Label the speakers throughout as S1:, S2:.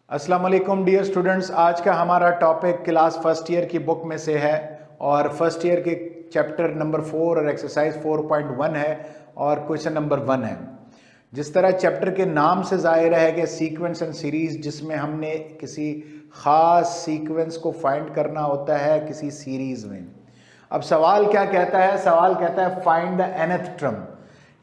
S1: अस्सलाम वालेकुम dear students. आज का हमारा टॉपिक क्लास फर्स्ट ईयर की बुक में से है और फर्स्ट ईयर के चैप्टर नंबर 4 और एक्सरसाइज 4.1 है और क्वेश्चन नंबर 1 है। जिस तरह चैप्टर के नाम से जाहिर है कि सीक्वेंस एंड सीरीज, जिसमें हमने किसी ख़ास सीक्वेंस को फाइंड करना होता है किसी सीरीज में। अब सवाल क्या कहता है? सवाल कहता है फाइंड द nth टर्म,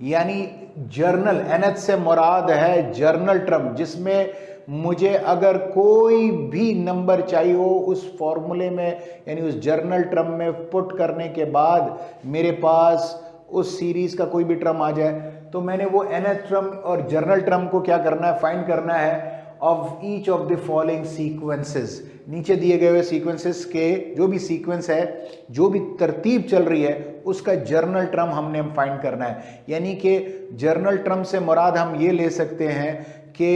S1: यानी जर्नल। nth से मुराद है जर्नल टर्म, जिसमें मुझे अगर कोई भी नंबर चाहिए हो उस फॉर्मूले में, यानी उस जर्नल टर्म में पुट करने के बाद मेरे पास उस सीरीज का कोई भी टर्म आ जाए, तो मैंने वो nth टर्म और जर्नल टर्म को क्या करना है? फाइंड करना है of each of the following sequences. नीचे दिए गए हुए सीक्वेंसेस के जो भी सीक्वेंस है, जो भी तरतीब चल रही है, उसका जर्नल टर्म हमने फाइंड करना है। यानी कि जर्नल टर्म से मुराद हम ये ले सकते हैं कि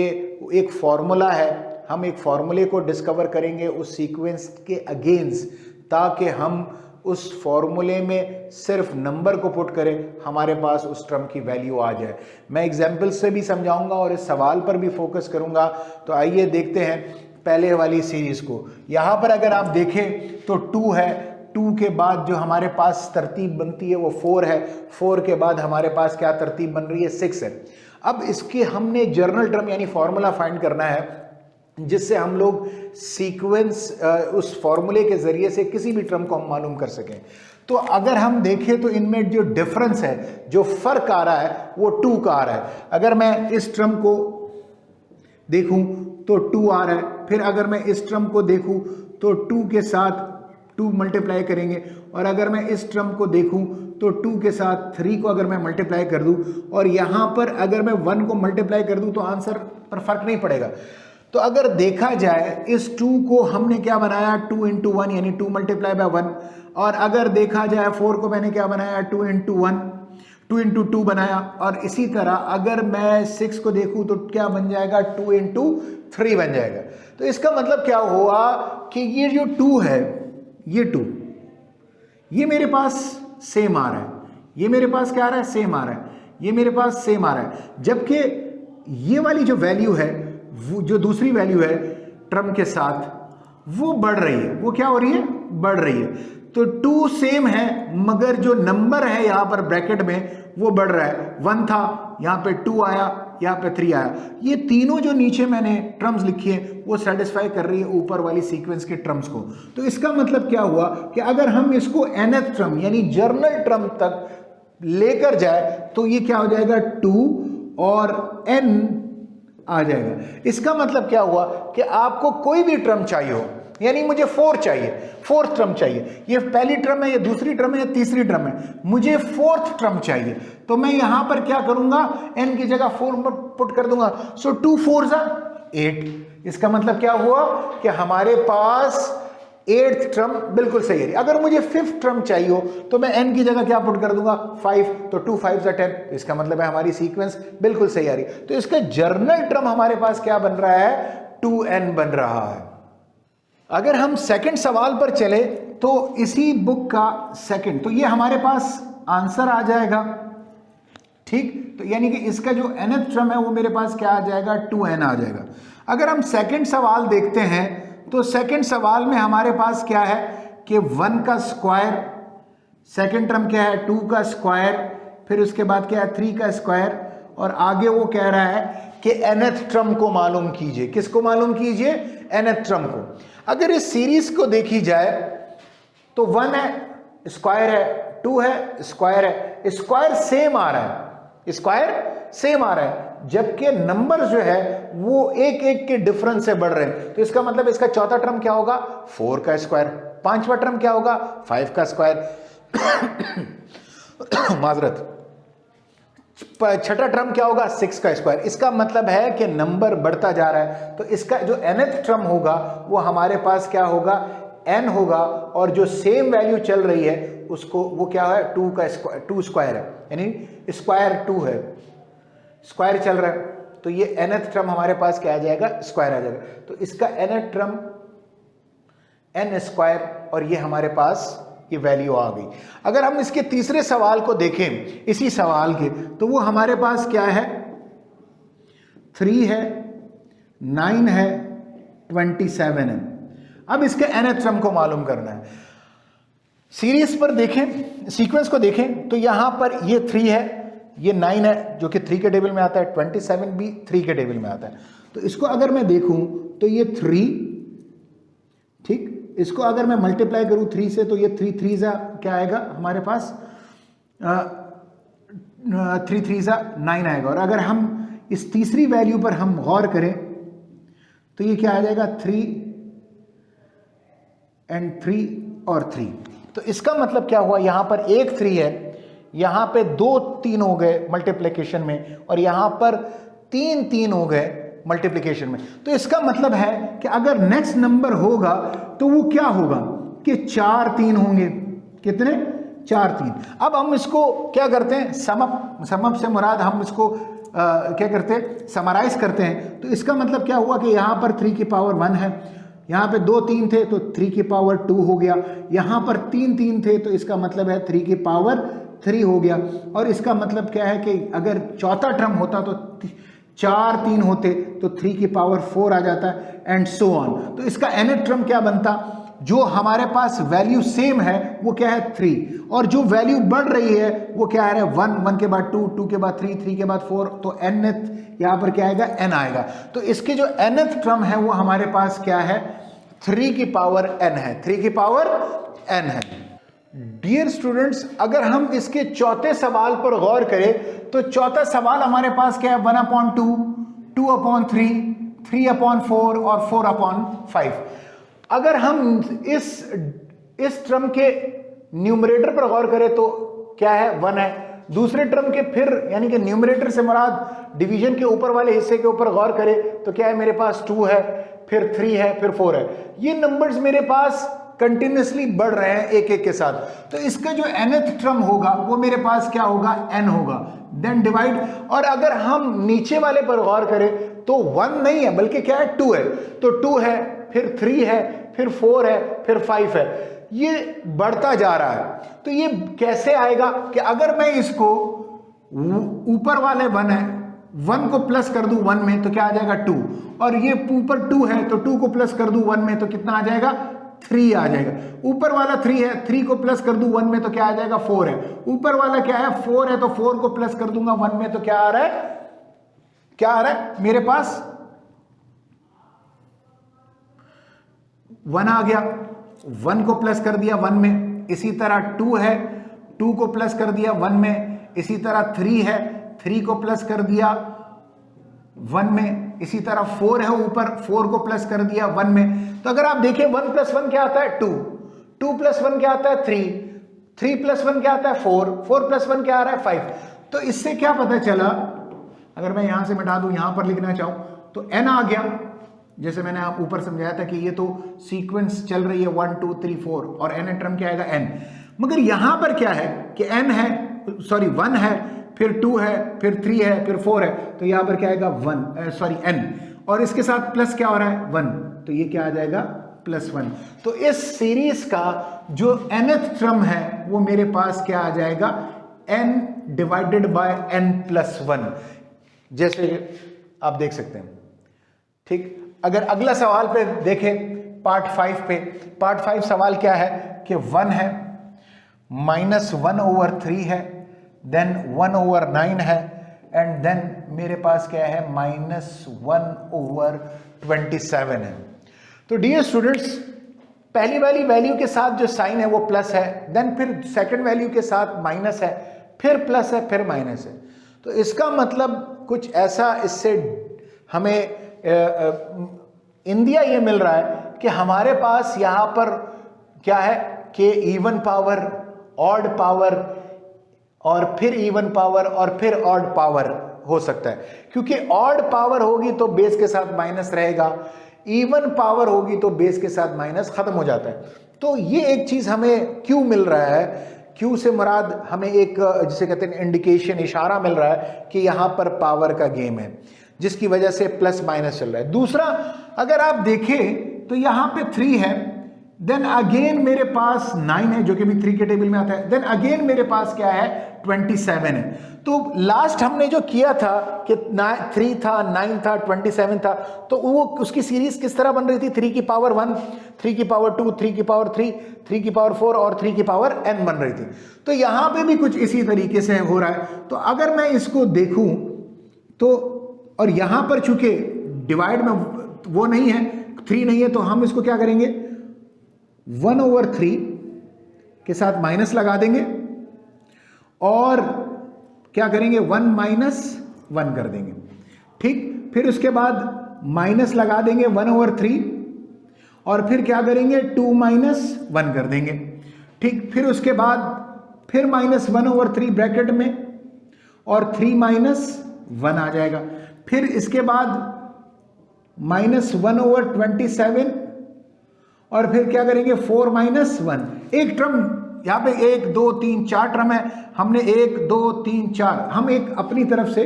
S1: एक फॉर्मूला है, हम एक फॉर्मूले को डिस्कवर करेंगे उस सीक्वेंस के अगेंस्ट, ताकि हम उस फॉर्मूले में सिर्फ नंबर को पुट करें, हमारे पास उस टर्म की वैल्यू आ जाए। मैं एग्जाम्पल से भी समझाऊंगा और इस सवाल पर भी फोकस करूंगा। तो आइए देखते हैं पहले वाली सीरीज को। यहाँ पर अगर आप देखें तो 2 है, 2 के बाद जो हमारे पास तरतीब बनती है वो 4 है, 4 के बाद हमारे पास क्या तरतीब बन रही है? 6 है। अब इसके हमने जर्नल टर्म यानी फॉर्मूला फाइंड करना है, जिससे हम लोग सीक्वेंस उस फॉर्मूले के जरिए से किसी भी टर्म को हम मालूम कर सकें। तो अगर हम देखें तो इनमें जो डिफरेंस है, जो फर्क आ रहा है, वो 2 का आ रहा है। अगर मैं इस टर्म को देखूं तो 2 आ रहा है, फिर अगर मैं इस टर्म को देखूं तो 2 के साथ 2 मल्टीप्लाई करेंगे, और अगर मैं इस टर्म को देखूं तो 2 के साथ 3 को अगर मैं मल्टीप्लाई कर दूं, और यहां पर अगर मैं 1 को मल्टीप्लाई कर दूं तो आंसर पर फर्क नहीं पड़ेगा। तो अगर देखा जाए इस 2 को हमने क्या बनाया? 2 into 1 यानी 2 मल्टीप्लाई बाय 1। और अगर देखा जाए 4 को मैंने क्या बनाया? 2 into 1, 2 into 2 बनाया। और इसी तरह अगर मैं 6 को देखूं तो क्या बन जाएगा? 2 into 3 बन जाएगा। तो इसका मतलब क्या हुआ कि ये जो 2 है, ये 2, ये मेरे पास सेम आ रहा है, ये मेरे पास क्या आ रहा है? सेम आ रहा है, ये मेरे पास सेम आ रहा है। जबकि ये वाली जो वैल्यू है, वो जो दूसरी वैल्यू है टर्म के साथ, वो बढ़ रही है। वो क्या हो रही है? बढ़ रही है। तो 2 सेम है, मगर जो नंबर है यहां पर ब्रैकेट में वो बढ़ रहा है। 1 था, यहां पे 2 आया, यहां पे 3 आया। ये तीनों जो नीचे मैंने टर्म्स लिखी है वो सेटिस्फाई कर रही है ऊपर वाली सीक्वेंस के टर्म्स को। तो इसका मतलब क्या हुआ कि अगर हम इसको nth टर्म यानी जर्नल टर्म तक लेकर जाए तो ये क्या हो जाएगा? 2 और n आ जाएगा। इसका मतलब क्या हुआ कि आपको कोई भी टर्म चाहिए हो, यानी मुझे 4 चाहिए, 4th टर्म चाहिए, ये पहली टर्म है, ये दूसरी टर्म है, ये तीसरी टर्म है, मुझे 4th टर्म चाहिए, तो मैं यहां पर क्या करूंगा? n की जगह 4 पुट कर दूंगा। सो 2 4 8। इसका मतलब क्या हुआ कि हमारे पास 8th टर्म बिल्कुल सही है। अगर मुझे 5th टर्म चाहिए हो तो मैं n की जगह क्या पुट कर दूंगा? 5, तो 2 5 10। इसका मतलब है हमारी सीक्वेंस बिल्कुल सही आ रही। तो इसका जर्नल टर्म हमारे पास क्या बन रहा है? 2n बन रहा है। अगर हम सेकंड सवाल पर चले तो इसी बुक का सेकंड, तो ये हमारे पास आंसर आ जाएगा, ठीक। तो यानी कि इसका जो nth टर्म है वो मेरे पास क्या आ जाएगा? 2n आ जाएगा। अगर हम सेकंड सवाल देखते हैं तो सेकंड सवाल में हमारे पास क्या है कि 1 का स्क्वायर, सेकंड टर्म क्या है? 2 का स्क्वायर, फिर उसके बाद क्या है? 3 का स्क्वायर, और आगे वो कह रहा है कि nth टर्म को मालूम कीजिए। किसको मालूम कीजिए? nth टर्म को। अगर इस सीरीज को देखी जाए तो 1 है, स्क्वायर है, 2 है, स्क्वायर है, स्क्वायर सेम आ रहा है, स्क्वायर सेम आ रहा है, जबकि नंबर जो है वो एक एक के डिफरेंस से बढ़ रहे हैं। तो इसका मतलब इसका चौथा टर्म क्या होगा? 4 का स्क्वायर। पांचवा टर्म क्या होगा? 5 का स्क्वायर। माजरत। छठा टर्म क्या होगा? 6 का स्क्वायर। इसका मतलब है कि नंबर बढ़ता जा रहा है। तो इसका जो nth टर्म होगा वो हमारे पास क्या होगा? n होगा, और जो सेम वैल्यू चल रही है उसको वो क्या है? 2 का स्क्वायर, 2 स्क्वायर है, यानी स्क्वायर 2 है, स्क्वायर चल रहा है। तो ये nth टर्म हमारे पास क्या आ जाएगा? स्क्वायर आ जाएगा। तो इसका nth टर्म n स्क्वायर, और ये हमारे पास ये वैल्यू आ गई। अगर हम इसके तीसरे सवाल को देखें, इसी सवाल के, तो वो हमारे पास क्या है? 3 है, 9 है, 27 है। अब इसके nth टर्म को मालूम करना है। सीरीज पर देखें, सीक्वेंस को देखें तो यहां पर ये 3 है, ये 9 है जो कि 3 के टेबल में आता है, 27 भी 3 के टेबल में आता है। तो इसको अगर मैं देखूं तो ये 3, ठीक, इसको अगर मैं मल्टीप्लाई करूं 3 से तो ये 3 3 जा क्या आएगा हमारे पास, 3 3 जा 9 आएगा। और अगर हम इस तीसरी वैल्यू पर हम गौर करें तो ये क्या आ जाएगा, 3 and 3 और 3। तो इसका मतलब क्या हुआ, यहां पर एक 3 है, यहां पे 2 3 हो गए मल्टीप्लिकेशन में, और यहां पर 3 3 हो गए मल्टीप्लिकेशन में। तो इसका मतलब है कि अगर नेक्स्ट नंबर होगा तो वो क्या होगा कि 4 3 होंगे। कितने, 4 3। अब हम इसको क्या करते हैं, समअप से मुराद हम इसको क्या करते हैं, समराइज करते हैं। तो इसका मतलब क्या हुआ कि यहां पर 3 की पावर 1 है, यहां पे 2 3 थे तो 3 की पावर 2 हो गया, यहां पर 3 3 थे तो इसका मतलब है 3 की पावर 3 हो गया। और इसका मतलब क्या है कि अगर चौथा टर्म होता तो 4 3 होते तो 3 की पावर 4 आ जाता, एंड सो ऑन। तो इसका nth टर्म क्या बनता, जो हमारे पास वैल्यू सेम है वो क्या है 3, और जो वैल्यू बढ़ रही है वो क्या है 1, 1 के बाद 2, 2 के बाद 3, 3 के बाद 4। तो nth यहां पर क्या आएगा, n आएगा। तो इसके जो nth टर्म है वो हमारे पास क्या है, 3 की पावर n है, 3 की पावर n है। डियर स्टूडेंट्स, अगर हम इसके चौथे सवाल पर गौर करें तो चौथा सवाल हमारे पास क्या है, 1/2, 2/3, 3/4 और 4/5। अगर हम इस टर्म के न्यूमरेटर पर गौर करें तो क्या है, 1 है। दूसरे टर्म के फिर यानी कि न्यूमरेटर से मुराद डिवीजन के ऊपर वाले हिस्से के ऊपर गौर करें तो क्या है, मेरे पास 2 है, फिर 3 है, फिर 4 है। ये नंबर्स मेरे पास कंटिन्यूसली बढ़ रहे हैं एक एक के साथ। तो इसका जो nth टर्म होगा वो मेरे पास क्या होगा, n होगा, देन डिवाइड। और अगर हम नीचे वाले पर गौर करें तो 1 नहीं है बल्कि क्या है, 2 है। तो 2 है, फिर 3 है, फिर 4 है, फिर 5 है, ये बढ़ता जा रहा है। तो ये कैसे आएगा कि अगर मैं इसको ऊपर वाले 1 है, 1 को प्लस कर दूं 1 में तो क्या आ जाएगा 2, और ये ऊपर 2 है तो 2 को प्लस कर दूं 1 में तो कितना आ जाएगा, 3 आ जाएगा। ऊपर वाला 3 है, 3 को प्लस कर दूं 1 में तो क्या आ जाएगा, 4 है। ऊपर वाला क्या है, 4 है, तो 4 को प्लस कर दूंगा 1 में तो क्या आ रहा है, क्या आ रहा है मेरे पास 1 आ गया। 1 को प्लस कर दिया 1 में, इसी तरह 2 है, 2 को प्लस कर दिया 1 में, इसी तरह 3 है, 3 को प्लस कर दिया 1 में, इसी तरह 4 है ऊपर, 4 को प्लस कर दिया 1 में। तो अगर आप देखें 1 + 1 क्या आता है, 2, 2 + 1 क्या आता है, 3, 3 + 1 क्या आता है, 4, 4 + 1 क्या आ रहा है, 5। तो इससे क्या पता चला, अगर मैं यहां से मिटा दूं, यहां पर लिखना चाहूं तो n आ गया। जैसे मैंने आप ऊपर समझाया था कि ये तो सीक्वेंस चल रही है 1 2 3 4 और n टर्म क्या आएगा n। मगर यहां पर क्या है कि n है, सॉरी 1 है, फिर 2 है, फिर 3 है, फिर 4 है, तो यहां पर क्या आएगा n, और इसके साथ प्लस क्या हो रहा है 1, तो ये क्या आ जाएगा +1। तो इस सीरीज का जो nth टर्म है वो मेरे पास क्या आ जाएगा, n / n+1, जैसे आप देख सकते हैं। ठीक, अगर अगला सवाल पे देखें पार्ट 5 पे, पार्ट 5 सवाल क्या है कि 1 है, -1/3 है, देन 1/9 है, एंड देन मेरे पास क्या है -1/27 है। तो डियर स्टूडेंट्स, पहली वाली वैल्यू के साथ जो साइन है वो प्लस है, देन फिर सेकंड वैल्यू के साथ माइनस है, फिर प्लस है, फिर माइनस है। तो इसका मतलब कुछ ऐसा इससे हमें इंडिया ये मिल रहा है कि हमारे पास यहां पर क्या है कि इवन पावर, ऑड पावर, और फिर इवन पावर, और फिर ऑड पावर हो सकता है। क्योंकि ऑड पावर होगी तो बेस के साथ माइनस रहेगा, इवन पावर होगी तो बेस के साथ माइनस खत्म हो जाता है। तो ये एक चीज हमें क्यों मिल रहा है, क्यों से मुराद हमें एक जिसे कहते हैं इंडिकेशन, इशारा मिल रहा है कि यहां पर पावर का गेम है, जिसकी वजह से प्लस माइनस चल रहा है। दूसरा, अगर आप देखें तो यहां पे 3 है, देन अगेन मेरे पास 9 है जो कि भी 3 के टेबल में आता है, देन अगेन मेरे पास क्या है 27 है। तो लास्ट हमने जो किया था कि 3 था, 9 था, 27 था, तो वो उसकी सीरीज किस तरह बन रही थी, 3 की पावर 1, 3 की पावर 2, 3 की पावर 3, 3 की पावर 4 और 3 की पावर n बन रही थी। तो यहां पे भी कुछ इसी तरीके से हो रहा है। तो अगर मैं इसको देखूं तो, और यहां पर चूंकि डिवाइड में वो नहीं है, 3 नहीं है, तो हम इसको क्या करेंगे 1/3 के साथ माइनस लगा देंगे और क्या करेंगे 1 - 1 कर देंगे। ठीक, फिर उसके बाद माइनस लगा देंगे 1/3 और फिर क्या करेंगे 2 - 1 कर देंगे। ठीक, फिर उसके बाद फिर -1/3 ब्रैकेट में और 3 - 1 आ जाएगा। फिर इसके बाद -1/27 और फिर क्या करेंगे 4 - 1। एक टर्म यहां पे 1 2 3 4 टर्म है, हमने 1 2 3 4, हम एक अपनी तरफ से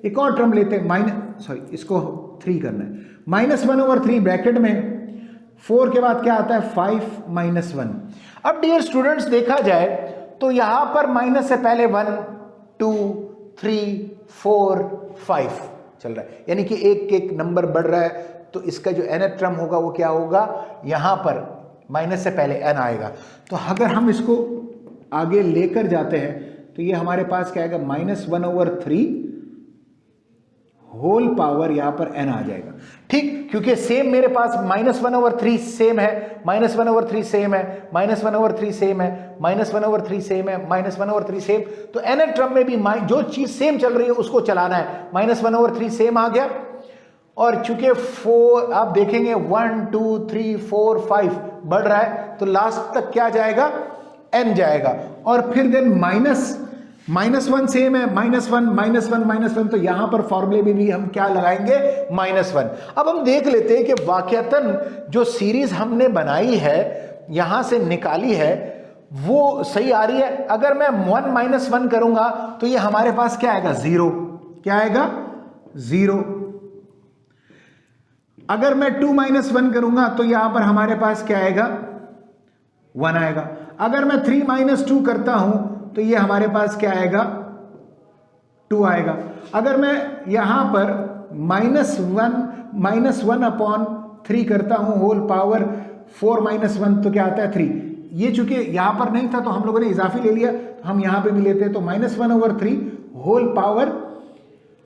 S1: एक और टर्म लेते हैं, इसको 3 करना है, -1/3 ब्रैकेट में 4 के बाद क्या आता है 5 - 1। अब डियर स्टूडेंट्स देखा जाए तो यहां पर माइनस से पहले 1 2 3 4 5 चल रहा है, यानी कि एक एक नंबर बढ़ रहा है। तो इसका जो nth टर्म होगा वो क्या होगा, यहां पर माइनस से पहले n आएगा। तो अगर हम इसको आगे लेकर जाते हैं तो ये हमारे पास क्या आएगा -1/3 होल पावर, यहां पर n आ जाएगा। ठीक, क्योंकि सेम मेरे पास -1/3 सेम है, -1/3 सेम है, -1/3 सेम है, -1/3 सेम है, -1/3 सेम। तो nth टर्म में भी जो चीज सेम चल रही है उसको चलाना है। -1/3 सेम आ गया और चूंकि 4 आप देखेंगे 1 2 3 4 5 बढ़ रहा है, तो लास्ट तक क्या जाएगा n जाएगा। और फिर देन -1 सेम है, -1 तो यहां पर फॉर्मूले में भी हम क्या लगाएंगे -1। अब हम देख लेते हैं कि वाकयातन जो सीरीज हमने बनाई है यहां से निकाली है वो सही आ रही है। अगर मैं 1 - 1 करूंगा तो ये हमारे पास क्या आएगा 0, क्या आएगा 0। अगर मैं 2 - 1 करूंगा तो यहां पर हमारे पास क्या आएगा 1 आएगा। अगर मैं 3 - 2 करता हूं तो ये हमारे पास क्या आएगा 2 आएगा। अगर मैं यहां पर -1/3 करता हूं होल पावर 4 - 1 तो क्या आता है 3। ये चूंकि यहां पर नहीं था तो हम लोगों ने इजाफी ले लिया, तो हम यहां पे भी लेते हैं, तो -1/3 होल पावर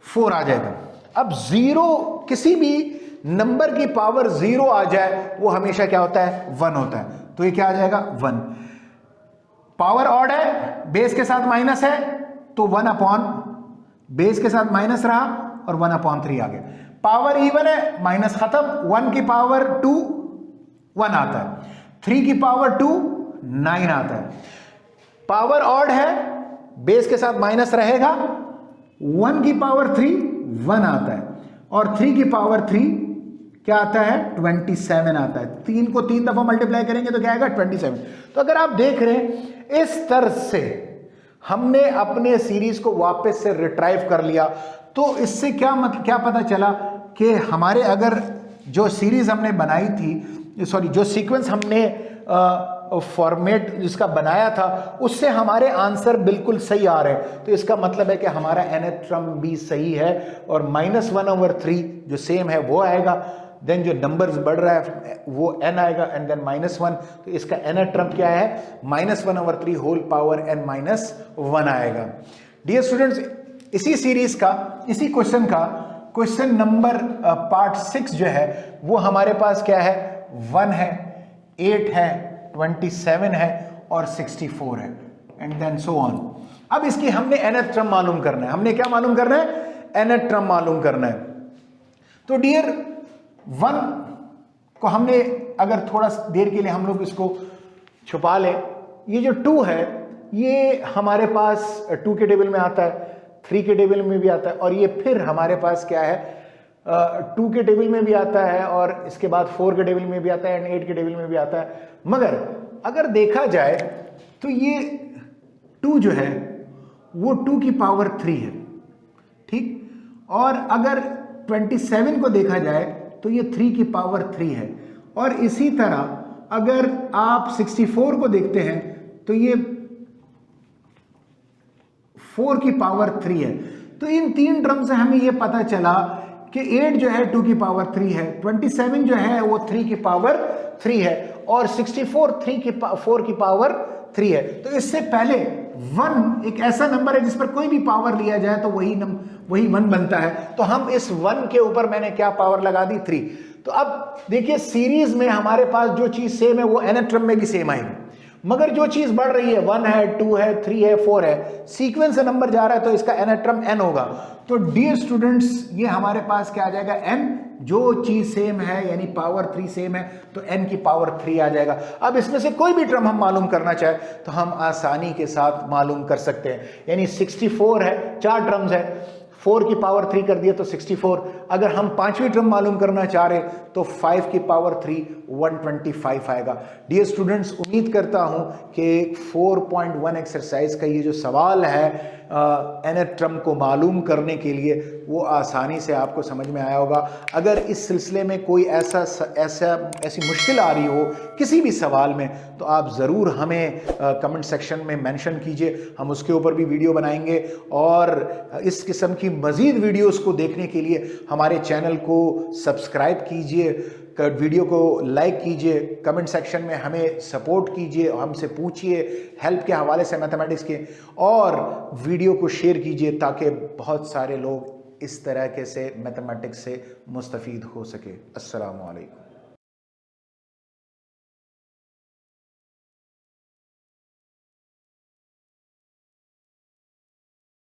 S1: 4 आ जाएगा। अब 0 किसी भी नंबर की पावर 0 आ जाए वो हमेशा क्या होता है 1 होता है। तो ये क्या आ जाएगा 1। पावर ऑड है, बेस के साथ माइनस है, तो 1 बेस के साथ माइनस रहा और 1/3 आ गया। पावर इवन है, माइनस खत्म, 1 की पावर 2 1 आता है, 3 की पावर 2 9 आता है। पावर ऑड है, बेस के साथ माइनस रहेगा, 1 की पावर 3 1 आता है और 3 की पावर 3 क्या आता है 27 आता है। 3 को 3 दफा मल्टीप्लाई करेंगे तो क्या आएगा 27। तो अगर आप देख रहे हैं इस तरह से हमने अपने सीरीज को वापस से रिट्राइव कर लिया, तो इससे क्या पता चला कि हमारे अगर जो सीरीज हमने बनाई थी, जो सीक्वेंस हमने फॉर्मेट जिसका बनाया था उससे हमारे आंसर बिल्कुल सही आ रहे हैं। तो इसका मतलब है कि हमारा nth टर्म भी सही है और -1/3 जो सेम है वो आएगा। देन जो नंबर्स बढ़ रहा है वो n आएगा एंड देन -1। तो इसका nth टर्म क्या है -1/3 होल पावर n - 1 आएगा। डियर स्टूडेंट्स, इसी सीरीज का इसी क्वेश्चन का क्वेश्चन नंबर पार्ट 6 जो है वो हमारे पास क्या है 1 है, 8 है, 27 है और 64 है एंड देन सो ऑन। अब इसकी हमने nth टर्म मालूम करना है। हमने क्या मालूम करना है nth टर्म मालूम करना है। तो डियर 1 को हमने अगर थोड़ा देर के लिए हम लोग इसको छुपा लें, ये जो 2 है ये हमारे पास 2 के टेबल में आता है, 3 के टेबल में भी आता है और ये फिर हमारे पास क्या है 2 के टेबल में भी आता है और इसके बाद 4 के टेबल में भी आता है एंड 8 के टेबल में भी आता है। मगर अगर देखा जाए तो ये 2 जो है वो 2 की पावर 3 है, ठीक। और अगर 27 को देखा जाए तो ये 3 की पावर 3 है और इसी तरह अगर आप 64 को देखते हैं तो ये 4 की पावर 3 है। तो इन 3 टर्म से हमें ये पता चला कि 8 जो है 2 की पावर 3 है, 27 जो है वो 3 की पावर 3 है, और 64 4 की पावर 3 है। तो इससे पहले 1 एक ऐसा नंबर है जिस पर कोई भी पावर लिया जाए तो वही 1 बनता है। तो हम इस 1 के ऊपर मैंने क्या पावर लगा दी, 3। तो अब देखिए सीरीज में हमारे पास जो चीज सेम है वो nth टर्म में भी सेम आएगी, मगर जो चीज बढ़ रही है 1 है, 2 है, 3 है, 4 है, सीक्वेंस से नंबर जा रहा है तो इसका nth टर्म n होगा। तो डियर स्टूडेंट्स ये हमारे पास क्या आ जाएगा, n। जो चीज सेम है यानी पावर 3 सेम है तो n की पावर 3 आ जाएगा। अब इसमें से कोई भी टर्म हम मालूम करना चाहे तो हम आसानी के साथ मालूम कर सकते हैं। यानी 64 है, 4 टर्म्स है, 4 की पावर 3 कर दिया तो 64। अगर हम 5वीं टर्म मालूम करना चाह रहे तो 5 की पावर 3 125 आएगा। डियर स्टूडेंट्स उम्मीद करता हूं कि 4.1 एक्सरसाइज का ये जो सवाल है nth टर्म को मालूम करने के लिए वो आसानी से आपको समझ में आया होगा। अगर इस सिलसिले में कोई ऐसी मुश्किल आ रही हो किसी भी सवाल में तो आप ज़रूर हमें कमेंट सेक्शन में मेंशन कीजिए, हम उसके ऊपर भी वीडियो बनाएंगे। और इस किस्म की मज़ीद वीडियोस को देखने के लिए हमारे चैनल को सब्सक्राइब कीजिए, वीडियो को लाइक कीजिए, कमेंट सेक्शन में हमें सपोर्ट कीजिए, हमसे पूछिए हेल्प के हवाले से मैथमेटिक्स के, और वीडियो को शेयर कीजिए ताकि बहुत सारे लोग इस तरह के से मैथमेटिक्स से मुस्तफ़ीद हो सके। अस्सलामु अलैकुम।